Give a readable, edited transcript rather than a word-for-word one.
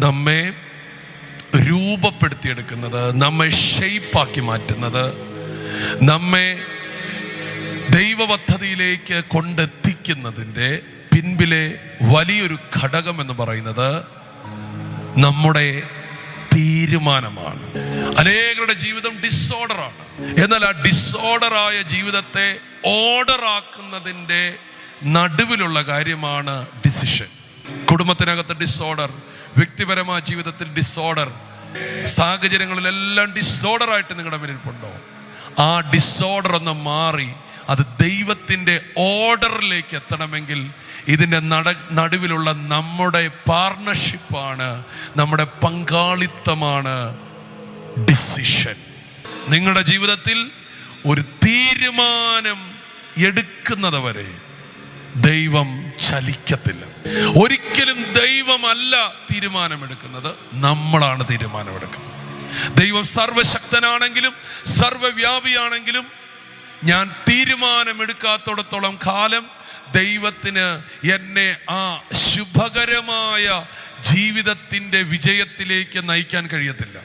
നമ്മെ രൂപപ്പെടുത്തിയെടുക്കുന്നത്, നമ്മെ ഷെയ്പ്പാക്കി മാറ്റുന്നത്, നമ്മെ ദൈവപദ്ധതിയിലേക്ക് കൊണ്ടെത്തിക്കുന്നതിൻ്റെ പിൻപിലെ വലിയൊരു ഘടകം എന്ന് പറയുന്നത് നമ്മുടെ തീരുമാനമാണ്. അനേകരുടെ ജീവിതം ഡിസോർഡറാണ്. എന്നാൽ ആ ഡിസോർഡറായ ജീവിതത്തെ ഓർഡറാക്കുന്നതിൻ്റെ നടുവിലുള്ള കാര്യമാണ് ഡിസിഷൻ. കുടുംബത്തിനകത്ത് ഡിസോർഡർ, വ്യക്തിപരമായ ജീവിതത്തിൽ ഡിസോർഡർ, സാഹചര്യങ്ങളിലെല്ലാം ഡിസോർഡറായിട്ട് നിങ്ങളുടെ മുന്നിൽപ്പുണ്ടോ? ആ ഡിസോർഡർ ഒന്ന് മാറി അത് ദൈവത്തിൻ്റെ ഓർഡറിലേക്ക് എത്തണമെങ്കിൽ ഇതിൻ്റെ നടുവിലുള്ള നമ്മുടെ പാർട്ണർഷിപ്പാണ്, നമ്മുടെ പങ്കാളിത്തമാണ് ഡിസിഷൻ. നിങ്ങളുടെ ജീവിതത്തിൽ ഒരു തീരുമാനം എടുക്കുന്നത് വരെ ദൈവം ചലിക്കത്തില്ല. ഒരിക്കലും ദൈവമല്ല തീരുമാനമെടുക്കുന്നത്, നമ്മളാണ് തീരുമാനമെടുക്കുന്നത്. ദൈവം സർവശക്തനാണെങ്കിലും സർവവ്യാപിയാണെങ്കിലും ഞാൻ തീരുമാനമെടുക്കാത്തിടത്തോളം കാലം ദൈവത്തിന് എന്നെ ആ ശുഭകരമായ ജീവിതത്തിൻ്റെ വിജയത്തിലേക്ക് നയിക്കാൻ കഴിയത്തില്ല.